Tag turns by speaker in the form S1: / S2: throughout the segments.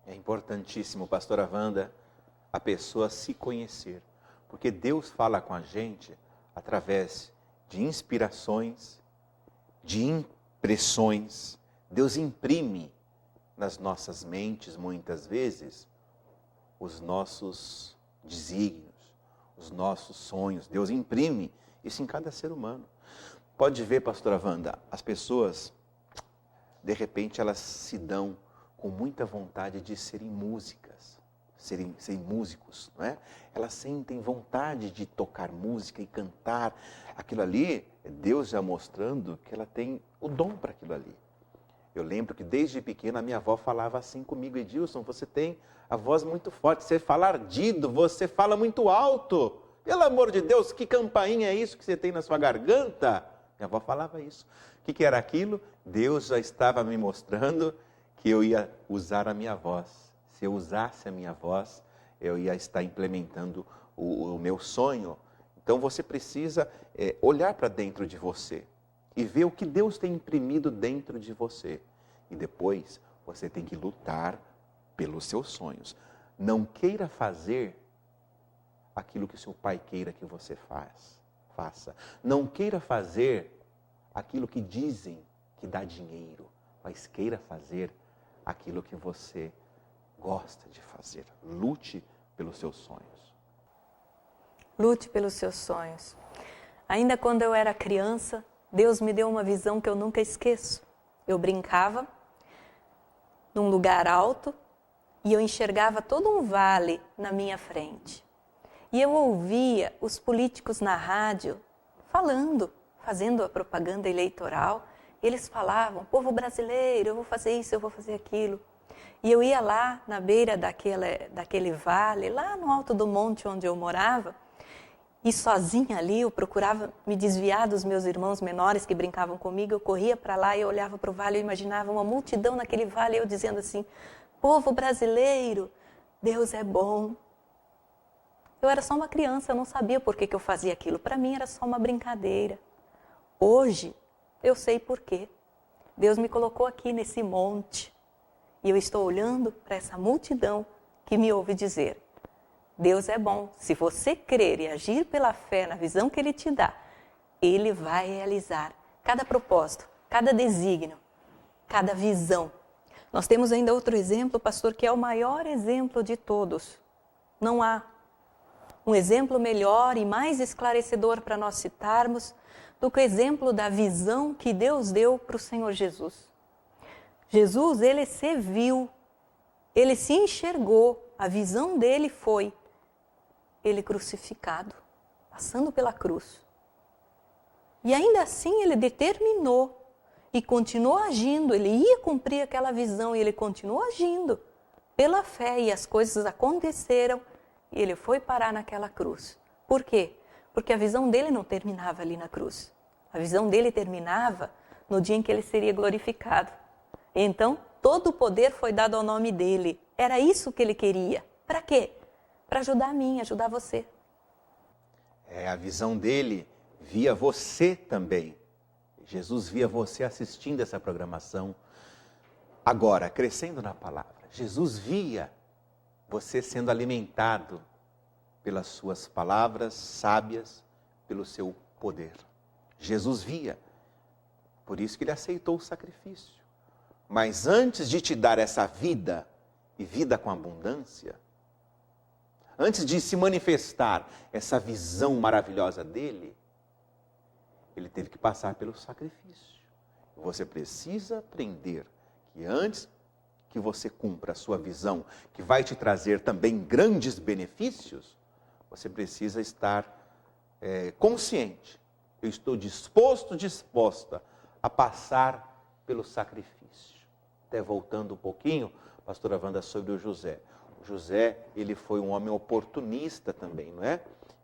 S1: É importantíssimo, pastora Wanda, a pessoa se conhecer. Porque Deus fala com a gente através de inspirações, de impressões. Deus imprime nas nossas mentes, muitas vezes, os nossos desígnios, os nossos sonhos. Deus imprime isso em cada ser humano. Pode ver, pastora Wanda, as pessoas, de repente, elas se dão com muita vontade de serem músicas, serem músicos, não é? Elas sentem vontade de tocar música e cantar. Aquilo ali, é Deus já mostrando que ela tem o dom para aquilo ali. Eu lembro que desde pequena a minha avó falava assim comigo: Edilson, você tem a voz muito forte, você fala ardido, você fala muito alto. Pelo amor de Deus, que campainha é isso que você tem na sua garganta? Minha avó falava isso. O que era aquilo? Deus já estava me mostrando que eu ia usar a minha voz. Se eu usasse a minha voz, eu ia estar implementando o meu sonho. Então você precisa olhar para dentro de você e ver o que Deus tem imprimido dentro de você. E depois você tem que lutar pelos seus sonhos. Não queira fazer aquilo que seu pai queira que você faça. Não queira fazer aquilo que dizem que dá dinheiro, mas queira fazer aquilo que você gosta de fazer. Lute pelos seus sonhos.
S2: Lute pelos seus sonhos. Ainda quando eu era criança, Deus me deu uma visão que eu nunca esqueço. Eu brincava num lugar alto e eu enxergava todo um vale na minha frente. E eu ouvia os políticos na rádio falando, fazendo a propaganda eleitoral. Eles falavam: povo brasileiro, eu vou fazer isso, eu vou fazer aquilo. E eu ia lá na beira daquele vale, lá no alto do monte onde eu morava, e sozinha ali eu procurava me desviar dos meus irmãos menores que brincavam comigo. Eu corria para lá e eu olhava para o vale, eu imaginava uma multidão naquele vale, eu dizendo assim: povo brasileiro, Deus é bom. Eu era só uma criança, eu não sabia por que eu fazia aquilo. Para mim era só uma brincadeira. Hoje eu sei por quê. Deus me colocou aqui nesse monte e eu estou olhando para essa multidão que me ouve dizer: Deus é bom. Se você crer e agir pela fé na visão que Ele te dá, Ele vai realizar cada propósito, cada desígnio, cada visão. Nós temos ainda outro exemplo, pastor, que é o maior exemplo de todos. Não há um exemplo melhor e mais esclarecedor para nós citarmos do que o exemplo da visão que Deus deu para o Senhor Jesus. Jesus, ele se viu, ele se enxergou, a visão dele foi ele crucificado, passando pela cruz. E ainda assim ele determinou e continuou agindo, ele ia cumprir aquela visão e ele continuou agindo pela fé, e as coisas aconteceram e ele foi parar naquela cruz. Por quê? Porque a visão dele não terminava ali na cruz. A visão dele terminava no dia em que ele seria glorificado. Então, todo o poder foi dado ao nome dele. Era isso que ele queria. Para quê? Para ajudar a mim, ajudar você.
S1: A visão dele via você também. Jesus via você assistindo essa programação. Agora, crescendo na palavra, Jesus via você sendo alimentado pelas suas palavras sábias, pelo seu poder. Jesus via. Por isso que ele aceitou o sacrifício. Mas antes de te dar essa vida, e vida com abundância, antes de se manifestar essa visão maravilhosa dele, ele teve que passar pelo sacrifício. Você precisa aprender que antes que você cumpra a sua visão, que vai te trazer também grandes benefícios, você precisa estar consciente. Eu estou disposta a passar pelo sacrifício. Até voltando um pouquinho, pastora Wanda, sobre o José. O José, ele foi um homem oportunista também, não é?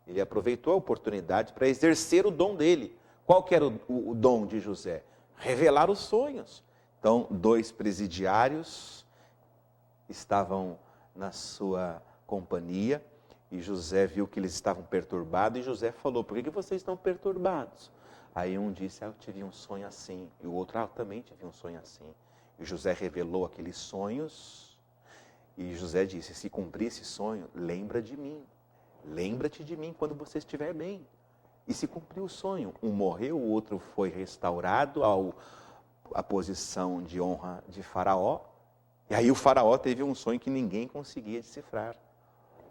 S1: Ele aproveitou a oportunidade para exercer o dom dele. Qual que era o dom de José? Revelar os sonhos. Então, 2 presidiários estavam na sua companhia e José viu que eles estavam perturbados e José falou: por que vocês estão perturbados? Aí um disse: eu tive um sonho assim, e o outro: eu também tive um sonho assim. E José revelou aqueles sonhos E José disse, se cumprir esse sonho, lembra de mim. Lembra-te de mim quando você estiver bem. E se cumpriu o sonho. Um morreu, o outro foi restaurado à posição de honra de Faraó. E aí o Faraó teve um sonho que ninguém conseguia decifrar.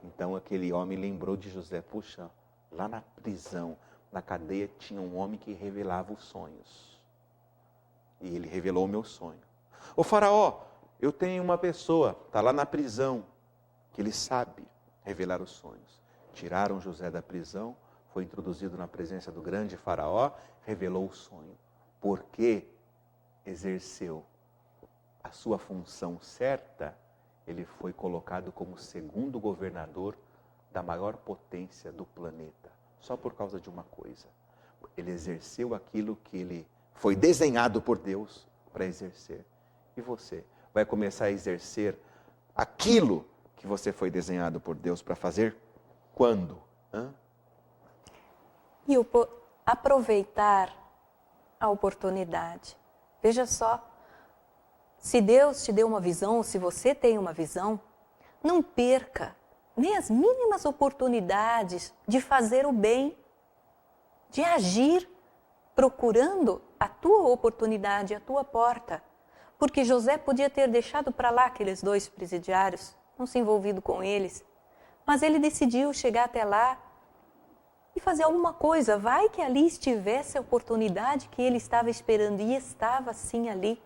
S1: Então aquele homem lembrou de José. Puxa, lá na prisão, na cadeia, tinha um homem que revelava os sonhos. E ele revelou o meu sonho. Ô Faraó, eu tenho uma pessoa, está lá na prisão, que ele sabe revelar os sonhos. Tiraram José da prisão, foi introduzido na presença do grande Faraó, revelou o sonho. Porque exerceu a sua função certa, ele foi colocado como segundo governador da maior potência do planeta. Só por causa de uma coisa. Ele exerceu aquilo que ele foi desenhado por Deus para exercer. E você vai começar a exercer aquilo que você foi desenhado por Deus para fazer? Quando?
S2: E aproveitar a oportunidade. Veja só, se Deus te deu uma visão, se você tem uma visão, não perca nem as mínimas oportunidades de fazer o bem, de agir procurando a tua oportunidade, a tua porta. Porque José podia ter deixado para lá aqueles 2 presidiários, não se envolvido com eles, mas ele decidiu chegar até lá e fazer alguma coisa. Vai que ali estivesse a oportunidade que ele estava esperando, e estava sim ali.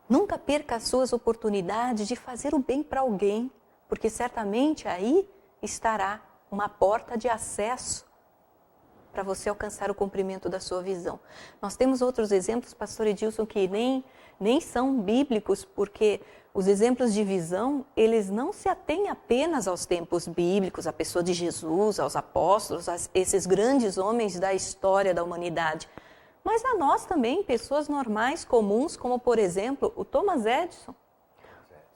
S2: Nunca perca as suas oportunidades de fazer o bem para alguém, porque certamente aí estará uma porta de acesso para você alcançar o cumprimento da sua visão. Nós temos outros exemplos, pastor Edilson, que nem são bíblicos, porque os exemplos de visão, eles não se atêm apenas aos tempos bíblicos, à pessoa de Jesus, aos apóstolos, a esses grandes homens da história da humanidade, mas a nós também, pessoas normais, comuns, como por exemplo o Thomas Edison.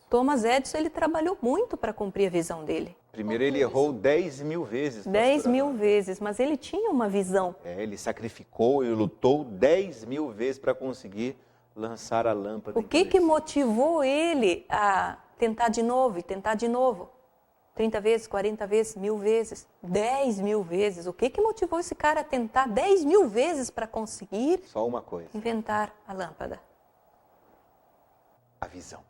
S2: Thomas Edison, ele trabalhou muito para cumprir a visão dele.
S1: Primeiro ele errou 10.000 vezes.
S2: 10.000 vezes, mas ele tinha uma visão.
S1: Ele sacrificou e lutou 10.000 vezes para conseguir lançar a lâmpada.
S2: O que motivou ele a tentar de novo e tentar de novo? 30 vezes, 40 vezes, 1.000 vezes, 10.000 vezes. O que motivou esse cara a tentar 10.000 vezes para conseguir?
S1: Só uma coisa.
S2: Inventar a lâmpada.
S1: A visão.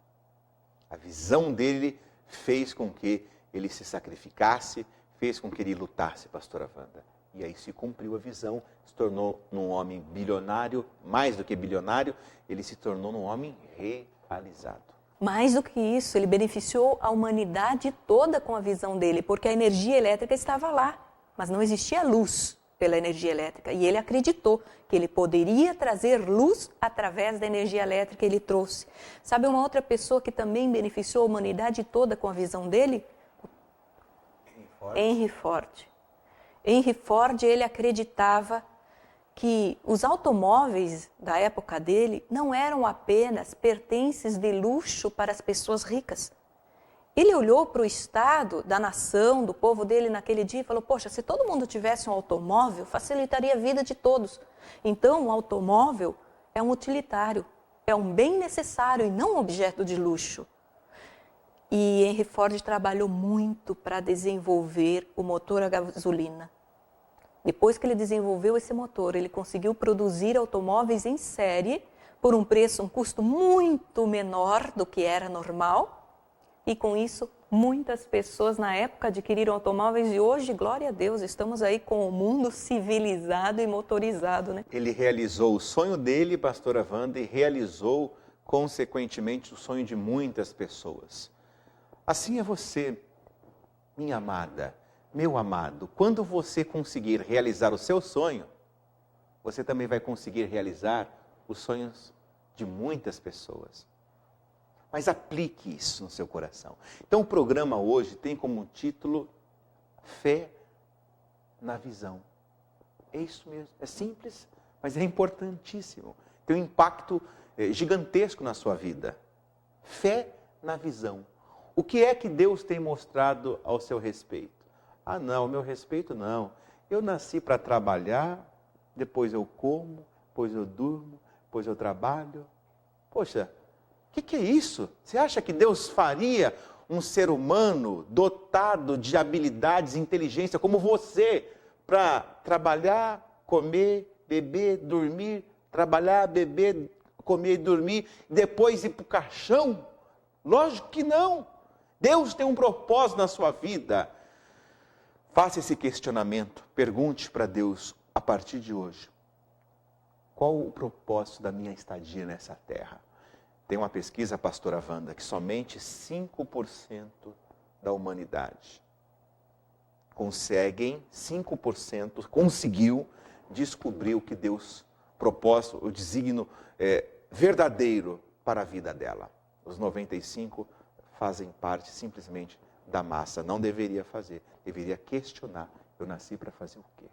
S1: A visão dele fez com que ele se sacrificasse, fez com que ele lutasse, pastora Wanda. E aí se cumpriu a visão, se tornou um homem bilionário, mais do que bilionário, ele se tornou um homem realizado.
S2: Mais do que isso, ele beneficiou a humanidade toda com a visão dele, porque a energia elétrica estava lá, mas não existia luz pela energia elétrica. E ele acreditou que ele poderia trazer luz através da energia elétrica que ele trouxe. Sabe uma outra pessoa que também beneficiou a humanidade toda com a visão dele? Henry Ford. Henry Ford, ele acreditava que os automóveis da época dele não eram apenas pertences de luxo para as pessoas ricas. Ele olhou para o estado da nação, do povo dele naquele dia e falou, poxa, se todo mundo tivesse um automóvel, facilitaria a vida de todos. Então, o automóvel é um utilitário, é um bem necessário e não um objeto de luxo. E Henry Ford trabalhou muito para desenvolver o motor a gasolina. Depois que ele desenvolveu esse motor, ele conseguiu produzir automóveis em série por um custo muito menor do que era normal. E com isso, muitas pessoas na época adquiriram automóveis e hoje, glória a Deus, estamos aí com o mundo civilizado e motorizado, né?
S1: Ele realizou o sonho dele, pastora Wanda, e realizou, consequentemente, o sonho de muitas pessoas. Assim é você, minha amada, meu amado. Quando você conseguir realizar o seu sonho, você também vai conseguir realizar os sonhos de muitas pessoas. Mas aplique isso no seu coração. Então o programa hoje tem como título Fé na Visão. É isso mesmo, é simples, mas é importantíssimo. Tem um impacto gigantesco na sua vida. Fé na visão. O que é que Deus tem mostrado ao seu respeito? Ah, não, ao meu respeito não. Eu nasci para trabalhar, depois eu como, depois eu durmo, depois eu trabalho. Poxa, o que é isso? Você acha que Deus faria um ser humano dotado de habilidades e inteligência como você para trabalhar, comer, beber, dormir, trabalhar, beber, comer e dormir, e depois ir para o caixão? Lógico que não. Deus tem um propósito na sua vida. Faça esse questionamento, pergunte para Deus a partir de hoje: qual o propósito da minha estadia nessa terra? Tem uma pesquisa, pastora Wanda, que somente 5% da humanidade 5% conseguiu descobrir o que Deus propôs, o desígnio verdadeiro para a vida dela. Os 95% fazem parte simplesmente da massa. Não deveria fazer, deveria questionar: eu nasci para fazer o quê?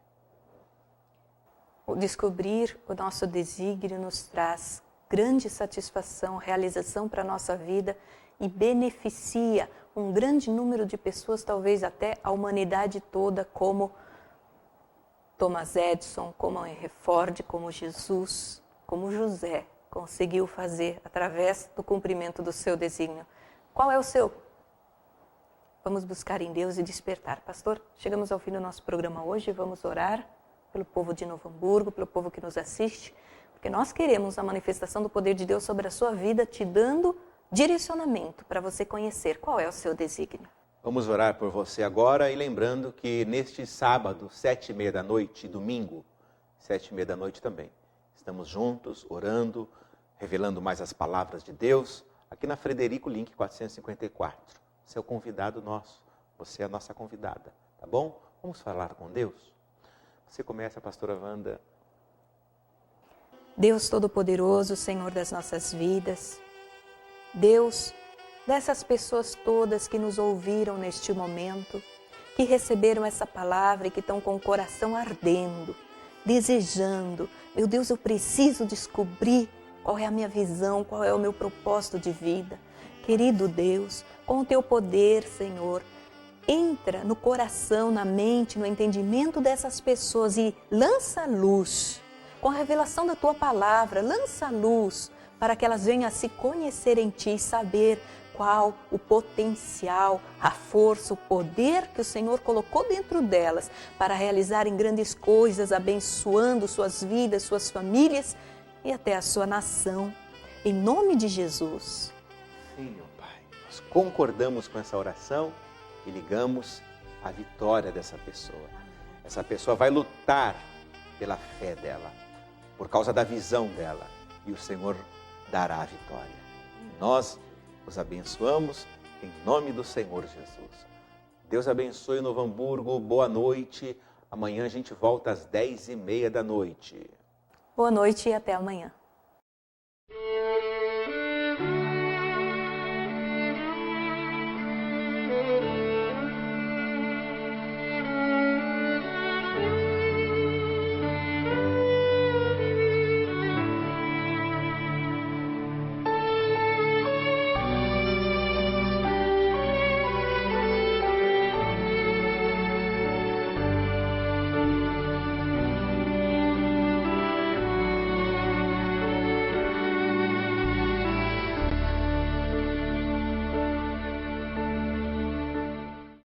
S2: O descobrir o nosso desígnio nos traz grande satisfação, realização para a nossa vida e beneficia um grande número de pessoas, talvez até a humanidade toda, como Thomas Edison, como Henry Ford, como Jesus, como José conseguiu fazer através do cumprimento do seu desígnio. Qual é o seu? Vamos buscar em Deus e despertar. Pastor, chegamos ao fim do nosso programa hoje, vamos orar pelo povo de Novo Hamburgo, pelo povo que nos assiste, porque nós queremos a manifestação do poder de Deus sobre a sua vida, te dando direcionamento para você conhecer qual é o seu desígnio.
S1: Vamos orar por você agora e lembrando que neste sábado, 7h30 da noite, domingo, 7h30 da noite também, estamos juntos, orando, revelando mais as palavras de Deus, aqui na Frederico Link 454. Você é o convidado nosso, você é a nossa convidada, tá bom? Vamos falar com Deus? Você começa, pastora Wanda.
S2: Deus Todo-Poderoso, Senhor das nossas vidas, Deus dessas pessoas todas que nos ouviram neste momento, que receberam essa palavra e que estão com o coração ardendo, desejando: meu Deus, eu preciso descobrir qual é a minha visão, qual é o meu propósito de vida. Querido Deus, com o teu poder, Senhor, entra no coração, na mente, no entendimento dessas pessoas e lança luz. Com a revelação da tua palavra, lança luz para que elas venham a se conhecer em ti e saber qual o potencial, a força, o poder que o Senhor colocou dentro delas para realizarem grandes coisas, abençoando suas vidas, suas famílias e até a sua nação. Em nome de Jesus.
S1: Sim, meu Pai, nós concordamos com essa oração e ligamos a vitória dessa pessoa. Essa pessoa vai lutar pela fé dela, por causa da visão dela, e o Senhor dará a vitória. Nós os abençoamos em nome do Senhor Jesus. Deus abençoe Novo Hamburgo, boa noite. Amanhã a gente volta às 10h30 da noite.
S2: Boa noite e até amanhã.